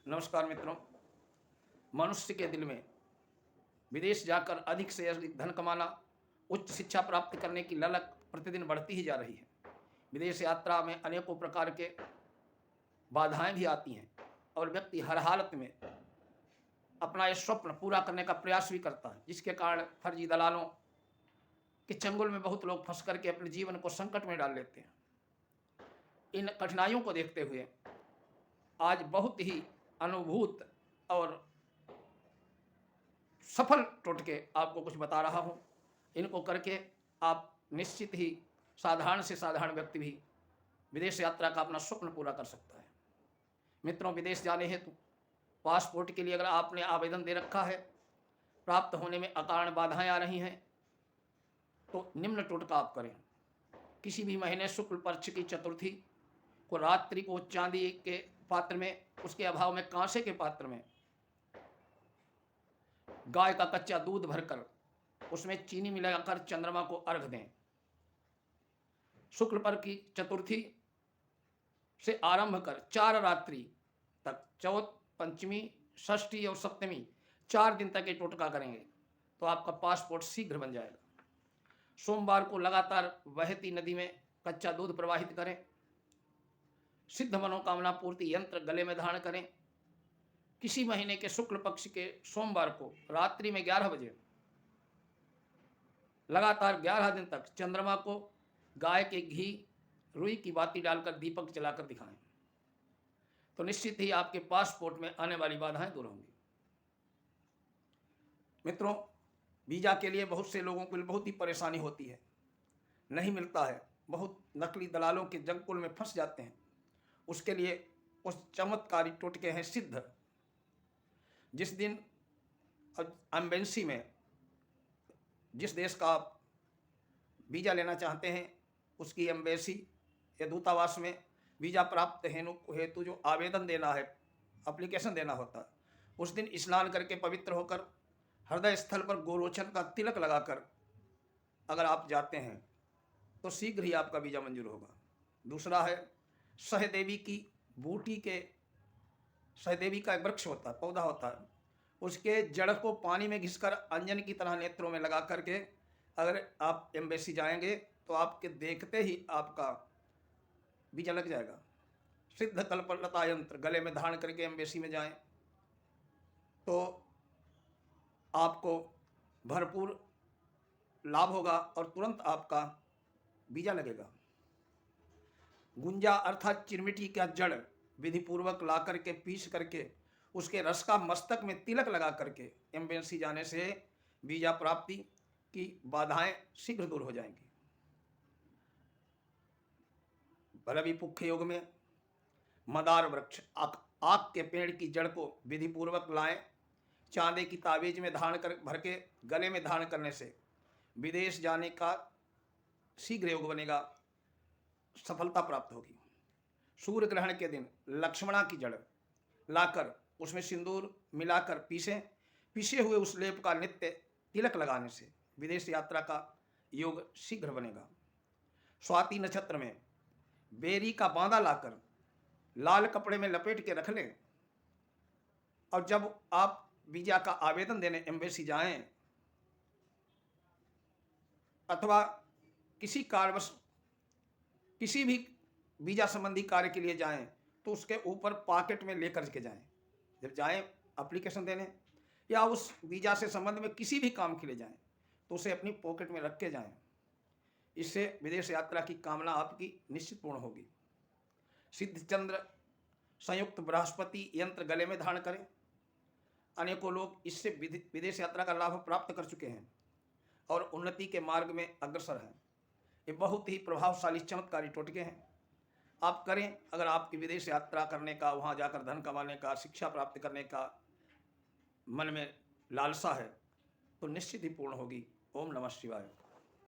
नमस्कार मित्रों। मनुष्य के दिल में विदेश जाकर अधिक से अधिक धन कमाना, उच्च शिक्षा प्राप्त करने की ललक प्रतिदिन बढ़ती ही जा रही है। विदेश यात्रा में अनेकों प्रकार के बाधाएं भी आती हैं और व्यक्ति हर हालत में अपना यह स्वप्न पूरा करने का प्रयास भी करता है, जिसके कारण फर्जी दलालों के चंगुल में बहुत लोग फंस करके अपने जीवन को संकट में डाल लेते हैं। इन कठिनाइयों को देखते हुए आज बहुत ही अनुभूत और सफल टोटके आपको कुछ बता रहा हूं। इनको करके आप निश्चित ही साधारण से साधारण व्यक्ति भी विदेश यात्रा का अपना स्वप्न पूरा कर सकता है। मित्रों, विदेश जाने हेतु पासपोर्ट के लिए अगर आपने आवेदन दे रखा है, प्राप्त होने में अकारण बाधाएं आ रही हैं, तो निम्न टोटका आप करें। किसी भी महीने शुक्ल पक्ष की चतुर्थी को रात्रि को चांदी के पात्र में, उसके अभाव में कांसे के पात्र में गाय का कच्चा दूध भरकर उसमें चीनी मिलाकर चंद्रमा को अर्घ दें। शुक्ल पर की चतुर्थी से आरंभ कर 4 रात्रि तक, चौथ, पंचमी, षष्ठी और सप्तमी 4 दिन तक ये टोटका करेंगे तो आपका पासपोर्ट शीघ्र बन जाएगा। सोमवार को लगातार बहती नदी में कच्चा दूध प्रवाहित करें। सिद्ध मनोकामना पूर्ति यंत्र गले में धारण करें। किसी महीने के शुक्ल पक्ष के सोमवार को रात्रि में 11 बजे लगातार 11 दिन तक चंद्रमा को गाय के घी, रुई की बाती डालकर दीपक जलाकर दिखाएं, तो निश्चित ही आपके पासपोर्ट में आने वाली बाधाएं दूर होंगी। मित्रों, वीजा के लिए बहुत से लोगों को बहुत ही परेशानी होती है, नहीं मिलता है, बहुत नकली दलालों के जंगकुल में फंस जाते हैं। उसके लिए उस चमत्कारी टोटके हैं सिद्ध। जिस दिन एम्बेसी में, जिस देश का आप वीजा लेना चाहते हैं, उसकी एम्बेसी या दूतावास में वीजा प्राप्त हेतु जो आवेदन देना है, एप्लीकेशन देना होता है, उस दिन स्नान करके पवित्र होकर हृदय स्थल पर गोलोचन का तिलक लगाकर अगर आप जाते हैं तो शीघ्र ही आपका वीजा मंजूर होगा। दूसरा है सहदेवी की बूटी के, सहदेवी का एक वृक्ष होता है, पौधा होता है, उसके जड़ को पानी में घिसकर अंजन की तरह नेत्रों में लगा करके अगर आप एम्बेसी जाएंगे तो आपके देखते ही आपका वीजा लग जाएगा। सिद्ध कल्पलता यंत्र गले में धारण करके एम्बेसी में जाएं तो आपको भरपूर लाभ होगा और तुरंत आपका वीजा लगेगा। गुंजा अर्थात चिरमिटी का जड़ विधि पूर्वक ला करके पीस करके उसके रस का मस्तक में तिलक लगा करके एम्बेसी जाने से वीजा प्राप्ति की बाधाएं शीघ्र दूर हो जाएंगी। बलवी पुख्य योग में मदार वृक्ष आक के पेड़ की जड़ को विधि पूर्वक लाएं, चांदी की ताबीज में धारण कर भर के गले में धारण करने से विदेश जाने का शीघ्र योग बनेगा, सफलता प्राप्त होगी। सूर्य ग्रहण के दिन लक्ष्मणा की जड़ लाकर उसमें सिंदूर मिलाकर पीसे हुए उस लेप का नित्य तिलक लगाने से विदेश यात्रा का योग शीघ्र बनेगा। स्वाति नक्षत्र में बेरी का बांदा लाकर लाल कपड़े में लपेट के रख लें और जब आप वीजा का आवेदन देने एम्बेसी जाएं अथवा किसी कारणवश किसी भी वीजा संबंधी कार्य के लिए जाएं तो उसके ऊपर पॉकेट में लेकर के जाएं। जब जाएं एप्लीकेशन देने या उस वीजा से संबंध में किसी भी काम के लिए जाएं तो उसे अपनी पॉकेट में रख के जाएं। इससे विदेश यात्रा की कामना आपकी निश्चित पूर्ण होगी। सिद्ध चंद्र संयुक्त बृहस्पति यंत्र गले में धारण करें। अनेकों लोग इससे विदेश यात्रा का लाभ प्राप्त कर चुके हैं और उन्नति के मार्ग में अग्रसर हैं। ये बहुत ही प्रभावशाली चमत्कारी टोटके हैं, आप करें। अगर आपकी विदेश यात्रा करने का, वहाँ जाकर धन कमाने का, शिक्षा प्राप्त करने का मन में लालसा है तो निश्चित ही पूर्ण होगी। ओम नमः शिवाय।